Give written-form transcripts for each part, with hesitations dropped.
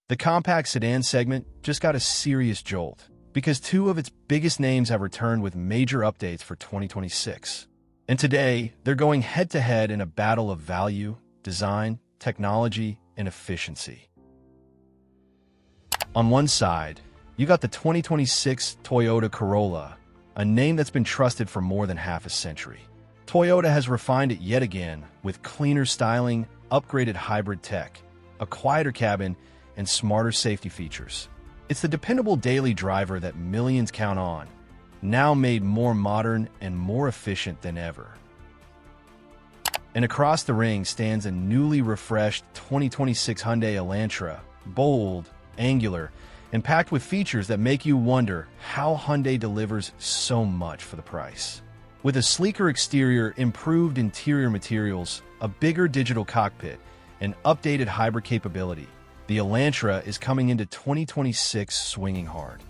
The compact sedan segment just got a serious jolt because two of its biggest names have returned with major updates for 2026. And today, they're going head-to-head in a battle of value, design, technology, and efficiency. On one side, you got the 2026 Toyota Corolla, a name that's been trusted for more than half a century. Toyota has refined it yet again with cleaner styling, upgraded hybrid tech, a quieter cabin, and smarter safety features. It's the dependable daily driver that millions count on, now made more modern and more efficient than ever. And across the ring stands a newly refreshed 2026 Hyundai Elantra, bold, angular, and packed with features that make you wonder how Hyundai delivers so much for the price. With a sleeker exterior, improved interior materials, a bigger digital cockpit, and updated hybrid capability, the Elantra is coming into 2026 swinging hard.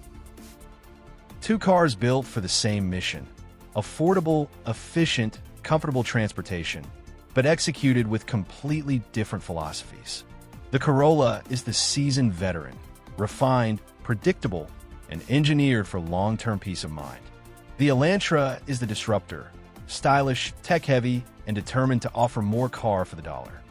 Two cars built for the same mission: affordable, efficient, comfortable transportation, but executed with completely different philosophies. The Corolla is the seasoned veteran, refined, predictable, and engineered for long-term peace of mind. The Elantra is the disruptor, stylish, tech-heavy, and determined to offer more car for the dollar.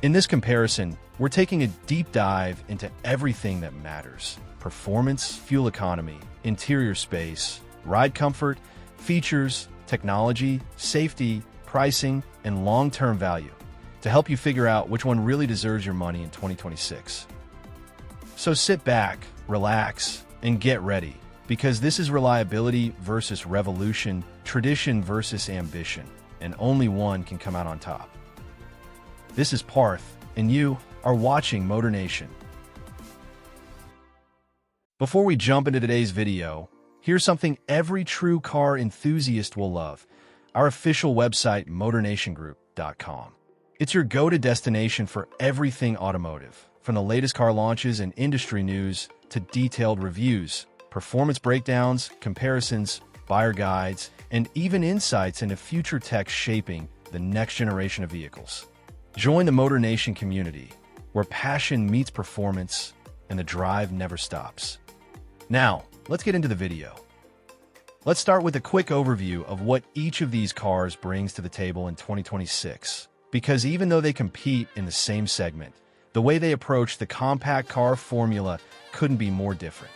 In this comparison, we're taking a deep dive into everything that matters: performance, fuel economy, interior space, ride comfort, features, technology, safety, pricing, and long-term value, to help you figure out which one really deserves your money in 2026. So sit back, relax, and get ready, because this is reliability versus revolution, tradition versus ambition, and only one can come out on top. This is Parth, and you are watching MotorNation. Before we jump into today's video, here's something every true car enthusiast will love: our official website, MotorNationGroup.com. It's your go-to destination for everything automotive, from the latest car launches and industry news to detailed reviews, performance breakdowns, comparisons, buyer guides, and even insights into future tech shaping the next generation of vehicles. Join the MotorNation community, where passion meets performance and the drive never stops. Now, let's get into the video. Let's start with a quick overview of what each of these cars brings to the table in 2026, because even though they compete in the same segment, the way they approach the compact car formula couldn't be more different.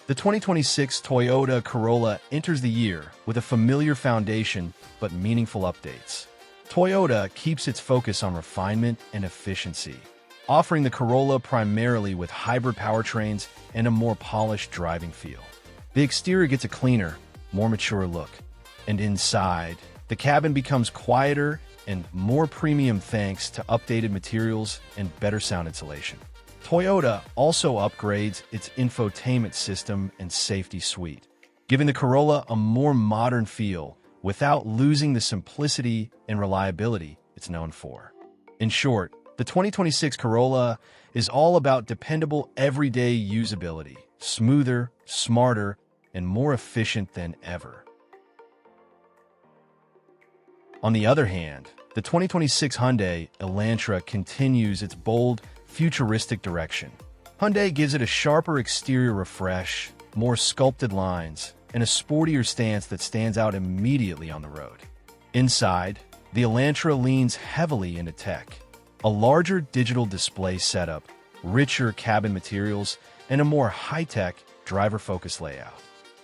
The 2026 Toyota Corolla enters the year with a familiar foundation but meaningful updates. Toyota keeps its focus on refinement and efficiency, offering the Corolla primarily with hybrid powertrains and a more polished driving feel. The exterior gets a cleaner, more mature look, and inside, the cabin becomes quieter and more premium thanks to updated materials and better sound insulation. Toyota also upgrades its infotainment system and safety suite, giving the Corolla a more modern feel without losing the simplicity and reliability it's known for. In short, the 2026 Corolla is all about dependable everyday usability, smoother, smarter, and more efficient than ever. On the other hand, the 2026 Hyundai Elantra continues its bold, futuristic direction. Hyundai gives it a sharper exterior refresh, more sculpted lines, and a sportier stance that stands out immediately on the road. Inside, the Elantra leans heavily into tech: a larger digital display setup, richer cabin materials, and a more high-tech, driver-focused layout.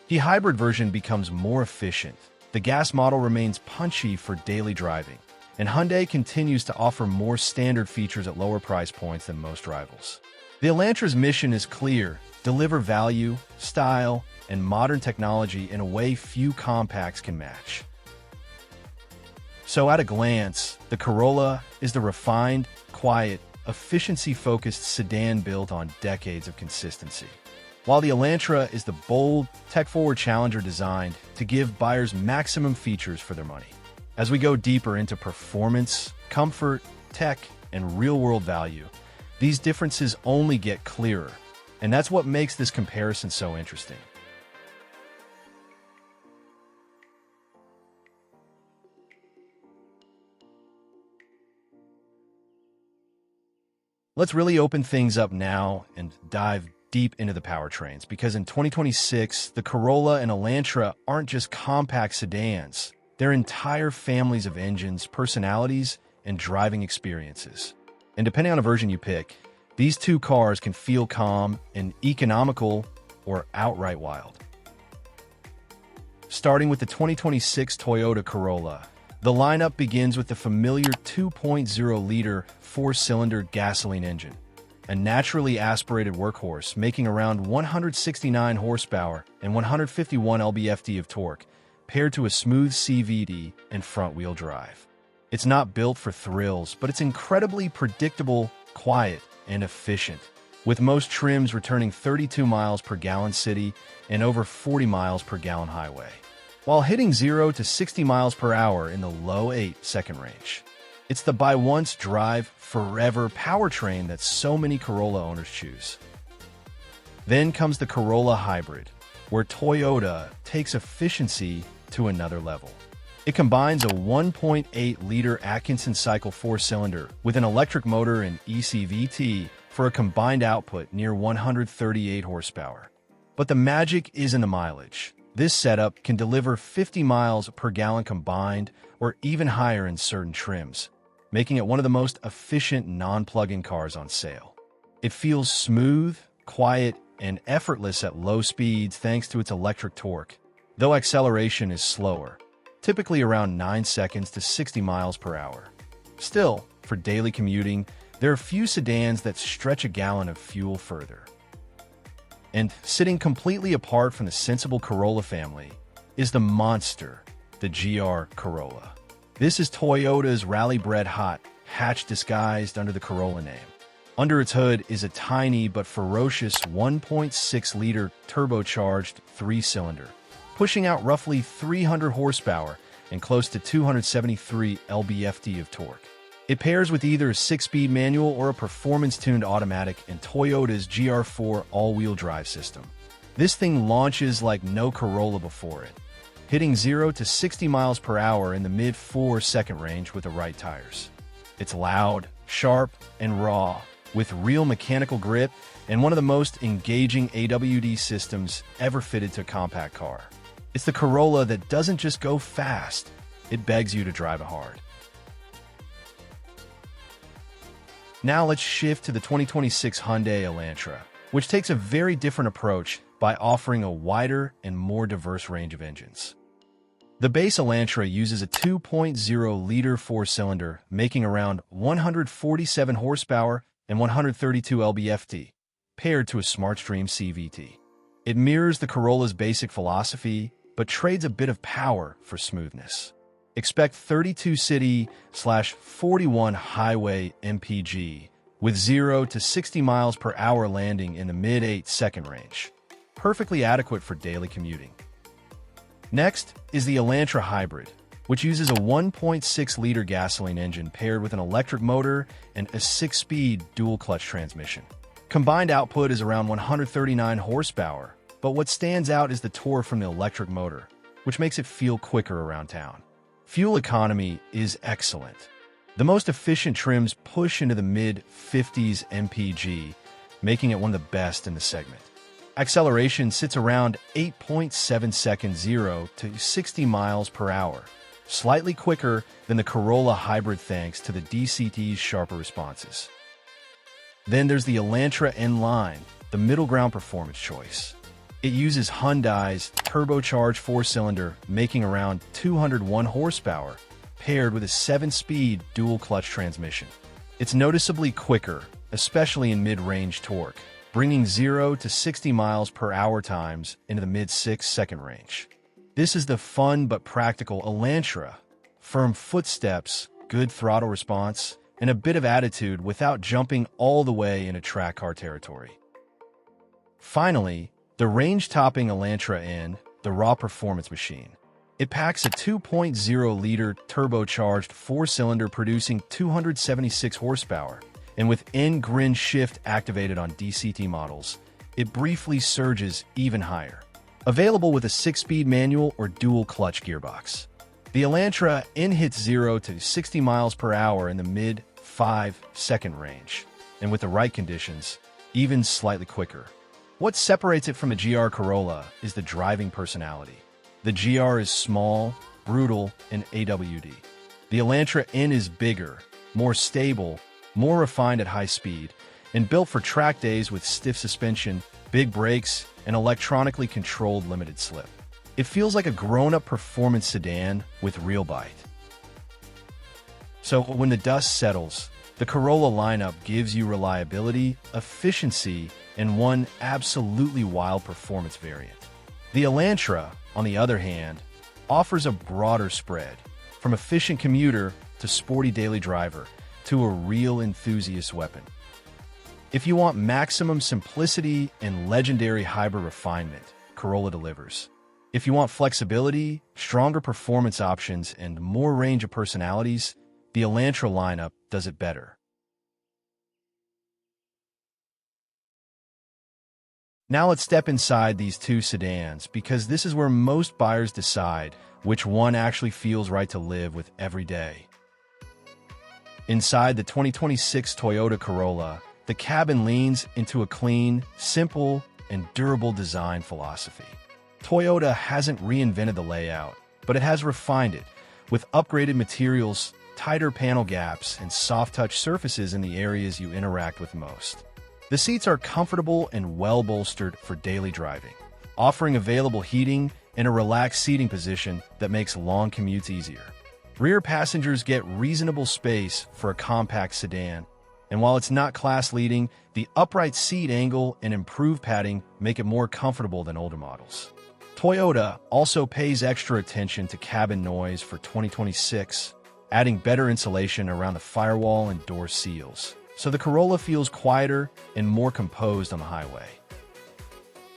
The hybrid version becomes more efficient. The gas model remains punchy for daily driving, and Hyundai continues to offer more standard features at lower price points than most rivals. The Elantra's mission is clear: deliver value, style, and modern technology in a way few compacts can match. So at a glance, the Corolla is the refined, quiet, efficiency-focused sedan built on decades of consistency, while the Elantra is the bold, tech-forward challenger designed to give buyers maximum features for their money. As we go deeper into performance, comfort, tech, and real-world value, these differences only get clearer, and that's what makes this comparison so interesting. Let's really open things up now and dive deep into the powertrains, because in 2026, the Corolla and Elantra aren't just compact sedans. They're entire families of engines, personalities, and driving experiences. And depending on the version you pick, these two cars can feel calm and economical or outright wild. Starting with the 2026 Toyota Corolla, the lineup begins with the familiar 2.0-liter four-cylinder gasoline engine, a naturally aspirated workhorse making around 169 horsepower and 151 lb-ft of torque, paired to a smooth CVT and front-wheel drive. It's not built for thrills, but it's incredibly predictable, quiet, and efficient, with most trims returning 32 miles per gallon city and over 40 miles per gallon highway, while hitting 0 to 60 miles per hour in the low 8-second range. It's the buy once, drive forever powertrain that so many Corolla owners choose. Then comes the Corolla Hybrid, where Toyota takes efficiency to another level. It combines a 1.8-liter Atkinson cycle four-cylinder with an electric motor and ECVT for a combined output near 138 horsepower. But the magic is in the mileage. This setup can deliver 50 miles per gallon combined, or even higher in certain trims, making it one of the most efficient non-plug-in cars on sale. It feels smooth, quiet, and effortless at low speeds thanks to its electric torque, though acceleration is slower, typically around 9 seconds to 60 miles per hour. Still, for daily commuting, there are few sedans that stretch a gallon of fuel further. And sitting completely apart from the sensible Corolla family is the monster, the GR Corolla. This is Toyota's rally-bred hot hatch disguised under the Corolla name. Under its hood is a tiny but ferocious 1.6-liter turbocharged three-cylinder, pushing out roughly 300 horsepower and close to 273 lb-ft of torque. It pairs with either a 6-speed manual or a performance-tuned automatic in Toyota's GR4 all-wheel drive system. This thing launches like no Corolla before it, hitting 0 to 60 miles per hour in the mid-4-second range with the right tires. It's loud, sharp, and raw, with real mechanical grip and one of the most engaging AWD systems ever fitted to a compact car. It's the Corolla that doesn't just go fast, it begs you to drive it hard. Now let's shift to the 2026 Hyundai Elantra, which takes a very different approach by offering a wider and more diverse range of engines. The base Elantra uses a 2.0-liter four-cylinder, making around 147 horsepower and 132 lb-ft, paired to a SmartStream CVT. It mirrors the Corolla's basic philosophy, but trades a bit of power for smoothness. Expect 32 city/41 highway MPG, with 0 to 60 miles per hour landing in the mid-8-second range, perfectly adequate for daily commuting. Next is the Elantra Hybrid, which uses a 1.6-liter gasoline engine paired with an electric motor and a 6-speed dual-clutch transmission. Combined output is around 139 horsepower, but what stands out is the torque from the electric motor, which makes it feel quicker around town. Fuel economy is excellent. The most efficient trims push into the mid-50s mpg, making it one of the best in the segment. Acceleration sits around 8.7 seconds 0 to 60 miles per hour, slightly quicker than the Corolla Hybrid thanks to the DCT's sharper responses. Then there's the Elantra N-Line, the middle ground performance choice. It uses Hyundai's turbocharged four-cylinder, making around 201 horsepower, paired with a 7-speed dual-clutch transmission. It's noticeably quicker, especially in mid-range torque, bringing 0 to 60 miles per hour times into the mid-6-second range. This is the fun but practical Elantra. Firm footsteps, good throttle response, and a bit of attitude without jumping all the way into track car territory. Finally, the range-topping Elantra N, the raw performance machine. It packs a 2.0-liter turbocharged four-cylinder producing 276 horsepower, and with N-Grin shift activated on DCT models, it briefly surges even higher. Available with a 6-speed manual or dual-clutch gearbox. The Elantra N hits 0 to 60 miles per hour in the mid-5-second range, and with the right conditions, even slightly quicker. What separates it from the GR Corolla is the driving personality. The GR is small, brutal, and AWD. The Elantra N is bigger, more stable, more refined at high speed, and built for track days with stiff suspension, big brakes, and electronically controlled limited slip. It feels like a grown-up performance sedan with real bite. So when the dust settles, the Corolla lineup gives you reliability, efficiency, and one absolutely wild performance variant. The Elantra, on the other hand, offers a broader spread, from efficient commuter to sporty daily driver to a real enthusiast weapon. If you want maximum simplicity and legendary hybrid refinement, Corolla delivers. If you want flexibility, stronger performance options, and more range of personalities, the Elantra lineup does it better. Now let's step inside these two sedans, because this is where most buyers decide which one actually feels right to live with every day. Inside the 2026 Toyota Corolla, the cabin leans into a clean, simple, and durable design philosophy. Toyota hasn't reinvented the layout, but it has refined it, with upgraded materials, tighter panel gaps, and soft-touch surfaces in the areas you interact with most. The seats are comfortable and well-bolstered for daily driving, offering available heating and a relaxed seating position that makes long commutes easier. Rear passengers get reasonable space for a compact sedan, and while it's not class-leading, the upright seat angle and improved padding make it more comfortable than older models. Toyota also pays extra attention to cabin noise for 2026, adding better insulation around the firewall and door seals, so the Corolla feels quieter and more composed on the highway.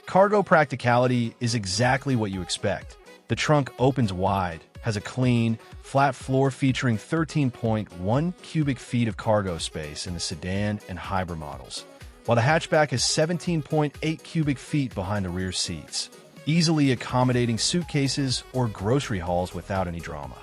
Cargo practicality is exactly what you expect. The trunk opens wide, has a clean, flat floor featuring 13.1 cubic feet of cargo space in the sedan and hybrid models, while the hatchback has 17.8 cubic feet behind the rear seats, easily accommodating suitcases or grocery hauls without any drama.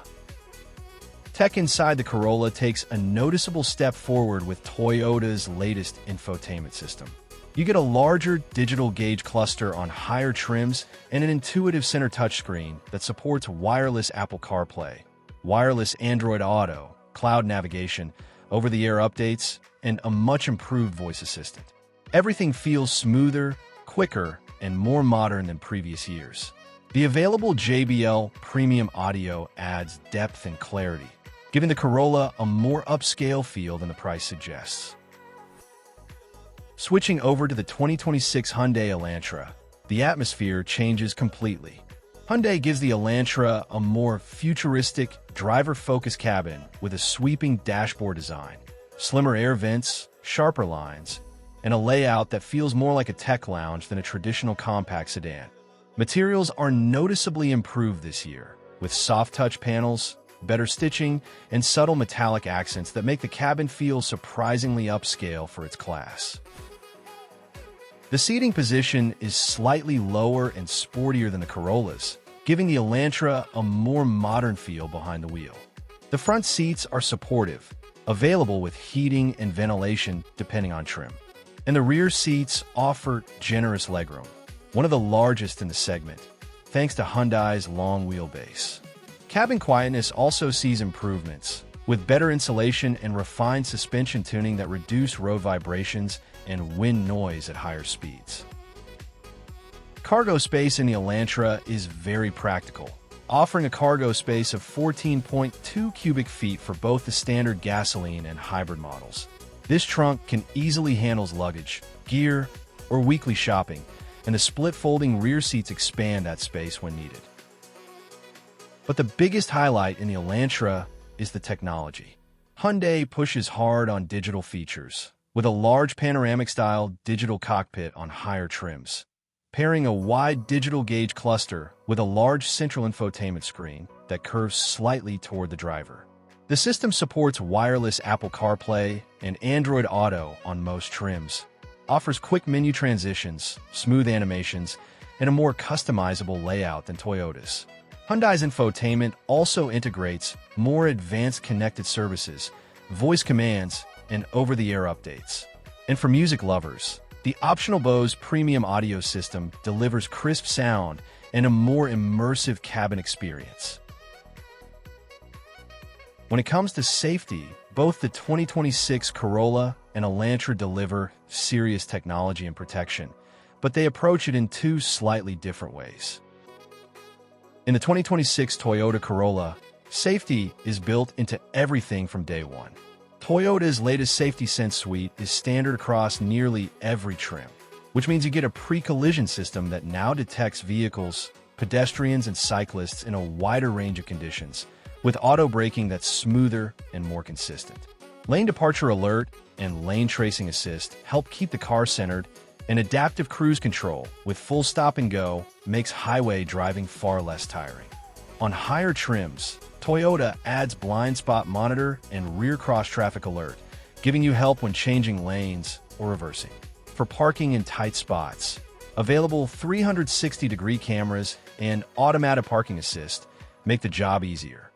Tech inside the Corolla takes a noticeable step forward with Toyota's latest infotainment system. You get a larger digital gauge cluster on higher trims and an intuitive center touchscreen that supports wireless Apple CarPlay, wireless Android Auto, cloud navigation, over-the-air updates, and a much-improved voice assistant. Everything feels smoother, quicker, and more modern than previous years. The available JBL premium audio adds depth and clarity, giving the Corolla a more upscale feel than the price suggests. Switching over to the 2026 Hyundai Elantra, the atmosphere changes completely. Hyundai gives the Elantra a more futuristic, driver-focused cabin with a sweeping dashboard design, slimmer air vents, sharper lines, and a layout that feels more like a tech lounge than a traditional compact sedan. Materials are noticeably improved this year, with soft-touch panels, better stitching, and subtle metallic accents that make the cabin feel surprisingly upscale for its class. The seating position is slightly lower and sportier than the Corollas, giving the Elantra a more modern feel behind the wheel. The front seats are supportive, available with heating and ventilation depending on trim. And the rear seats offer generous legroom, one of the largest in the segment, thanks to Hyundai's long wheelbase. Cabin quietness also sees improvements, with better insulation and refined suspension tuning that reduce road vibrations and wind noise at higher speeds. Cargo space in the Elantra is very practical, offering a cargo space of 14.2 cubic feet for both the standard gasoline and hybrid models. This trunk can easily handle luggage, gear, or weekly shopping, and the split-folding rear seats expand that space when needed. But the biggest highlight in the Elantra is the technology. Hyundai pushes hard on digital features, with a large panoramic-style digital cockpit on higher trims, pairing a wide digital gauge cluster with a large central infotainment screen that curves slightly toward the driver. The system supports wireless Apple CarPlay and Android Auto on most trims, offers quick menu transitions, smooth animations, and a more customizable layout than Toyota's. Hyundai's infotainment also integrates more advanced connected services, voice commands, and over-the-air updates. And for music lovers, the optional Bose premium audio system delivers crisp sound and a more immersive cabin experience. When it comes to safety, both the 2026 Corolla and Elantra deliver serious technology and protection, but they approach it in two slightly different ways. In the 2026 Toyota Corolla, safety is built into everything from day one. Toyota's latest Safety Sense suite is standard across nearly every trim, which means you get a pre-collision system that now detects vehicles, pedestrians, and cyclists in a wider range of conditions, with auto braking that's smoother and more consistent. Lane departure alert and lane tracing assist help keep the car centered, and adaptive cruise control with full stop and go makes highway driving far less tiring. On higher trims, Toyota adds blind spot monitor and rear cross traffic alert, giving you help when changing lanes or reversing. For parking in tight spots, available 360-degree cameras and automatic parking assist make the job easier.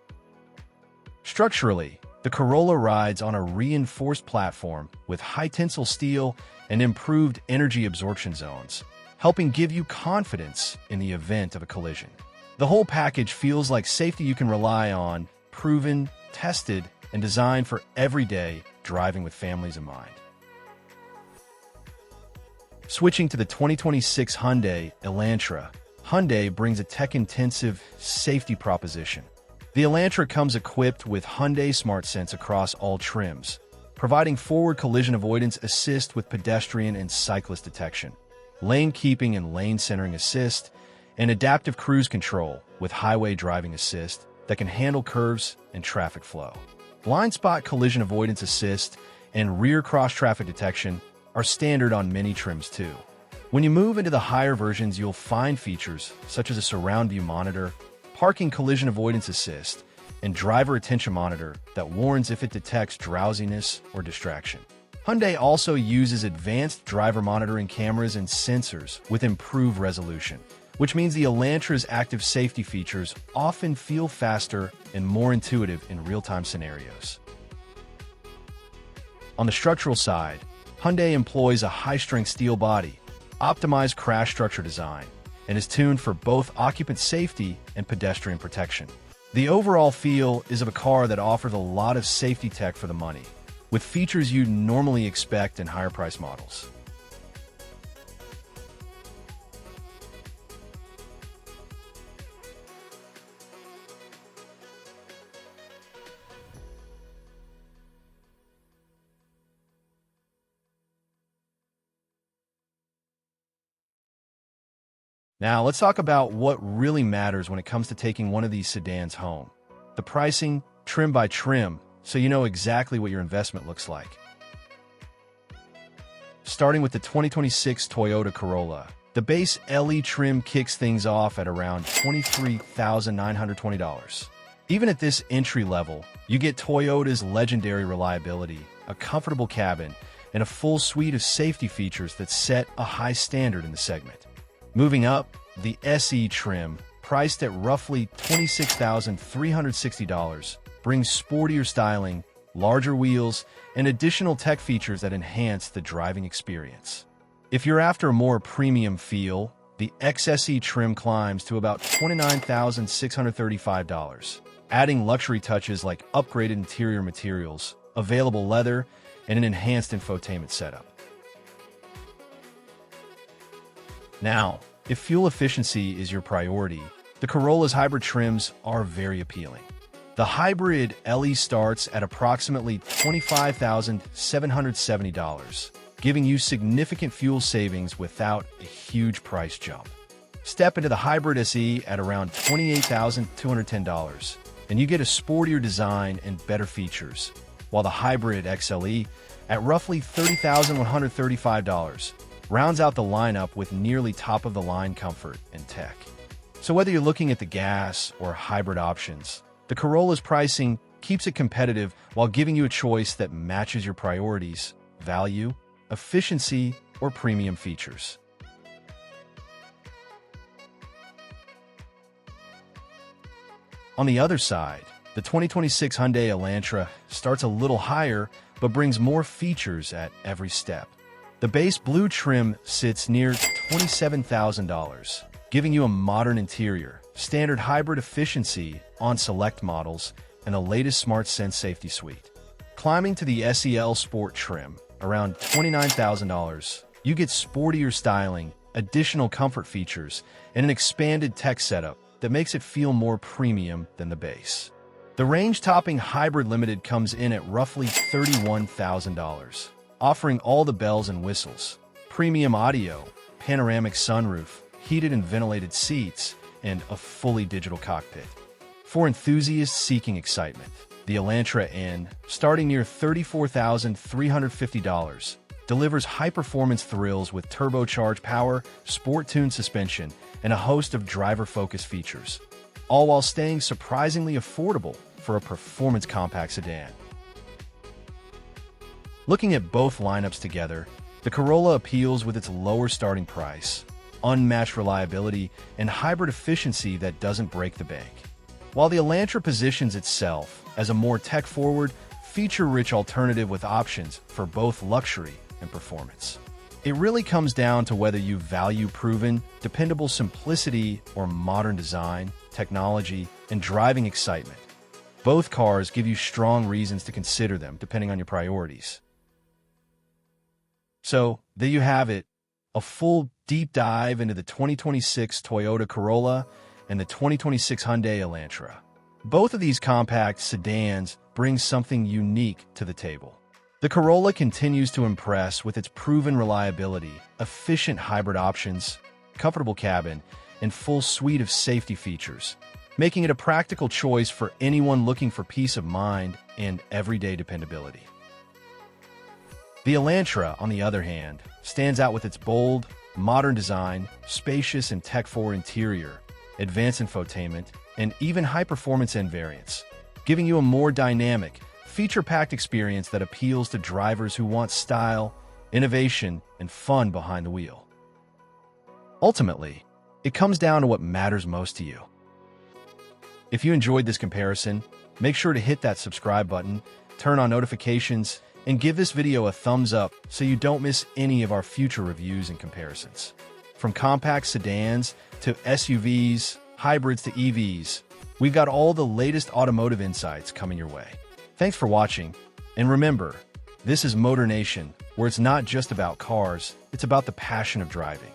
Structurally, the Corolla rides on a reinforced platform with high-tensile steel and improved energy absorption zones, helping give you confidence in the event of a collision. The whole package feels like safety you can rely on, proven, tested, and designed for everyday driving with families in mind. Switching to the 2026 Hyundai Elantra, Hyundai brings a tech-intensive safety proposition. The Elantra comes equipped with Hyundai SmartSense across all trims, providing forward collision avoidance assist with pedestrian and cyclist detection, lane keeping and lane centering assist, and adaptive cruise control with highway driving assist that can handle curves and traffic flow. Blind spot collision avoidance assist and rear cross traffic detection are standard on many trims too. When you move into the higher versions, you'll find features such as a surround view monitor, parking collision avoidance assist, and driver attention monitor that warns if it detects drowsiness or distraction. Hyundai also uses advanced driver monitoring cameras and sensors with improved resolution, which means the Elantra's active safety features often feel faster and more intuitive in real-time scenarios. On the structural side, Hyundai employs a high-strength steel body, optimized crash structure design, and is tuned for both occupant safety and pedestrian protection. The overall feel is of a car that offers a lot of safety tech for the money, with features you'd normally expect in higher-priced models. Now, let's talk about what really matters when it comes to taking one of these sedans home. The pricing, trim by trim, so you know exactly what your investment looks like. Starting with the 2026 Toyota Corolla, the base LE trim kicks things off at around $23,920. Even at this entry level, you get Toyota's legendary reliability, a comfortable cabin, and a full suite of safety features that set a high standard in the segment. Moving up, the SE trim, priced at roughly $26,360, brings sportier styling, larger wheels, and additional tech features that enhance the driving experience. If you're after a more premium feel, the XSE trim climbs to about $29,635, adding luxury touches like upgraded interior materials, available leather, and an enhanced infotainment setup. Now, if fuel efficiency is your priority, the Corolla's hybrid trims are very appealing. The hybrid LE starts at approximately $25,770, giving you significant fuel savings without a huge price jump. Step into the hybrid SE at around $28,210, and you get a sportier design and better features, while the hybrid XLE at roughly $30,135 rounds out the lineup with nearly top-of-the-line comfort and tech. So whether you're looking at the gas or hybrid options, the Corolla's pricing keeps it competitive while giving you a choice that matches your priorities, value, efficiency, or premium features. On the other side, the 2026 Hyundai Elantra starts a little higher but brings more features at every step. The base blue trim sits near $27,000, giving you a modern interior, standard hybrid efficiency on select models, and the latest Smart Sense safety suite. Climbing to the SEL Sport trim, around $29,000, you get sportier styling, additional comfort features, and an expanded tech setup that makes it feel more premium than the base. The range-topping Hybrid Limited comes in at roughly $31,000, offering all the bells and whistles, premium audio, panoramic sunroof, heated and ventilated seats, and a fully digital cockpit. For enthusiasts seeking excitement, the Elantra N, starting near $34,350, delivers high-performance thrills with turbocharged power, sport-tuned suspension, and a host of driver-focused features, all while staying surprisingly affordable for a performance compact sedan. Looking at both lineups together, the Corolla appeals with its lower starting price, unmatched reliability, and hybrid efficiency that doesn't break the bank, while the Elantra positions itself as a more tech-forward, feature-rich alternative with options for both luxury and performance. It really comes down to whether you value proven, dependable simplicity or modern design, technology, and driving excitement. Both cars give you strong reasons to consider them depending on your priorities. So, there you have it, a full deep dive into the 2026 Toyota Corolla and the 2026 Hyundai Elantra. Both of these compact sedans bring something unique to the table. The Corolla continues to impress with its proven reliability, efficient hybrid options, comfortable cabin, and full suite of safety features, making it a practical choice for anyone looking for peace of mind and everyday dependability. The Elantra, on the other hand, stands out with its bold, modern design, spacious and tech-forward interior, advanced infotainment, and even high-performance N variants, giving you a more dynamic, feature-packed experience that appeals to drivers who want style, innovation, and fun behind the wheel. Ultimately, it comes down to what matters most to you. If you enjoyed this comparison, make sure to hit that subscribe button, turn on notifications, and give this video a thumbs up so you don't miss any of our future reviews and comparisons. From compact sedans to SUVs, hybrids to EVs, we've got all the latest automotive insights coming your way. Thanks for watching, and remember, this is MotorNation, where it's not just about cars, it's about the passion of driving.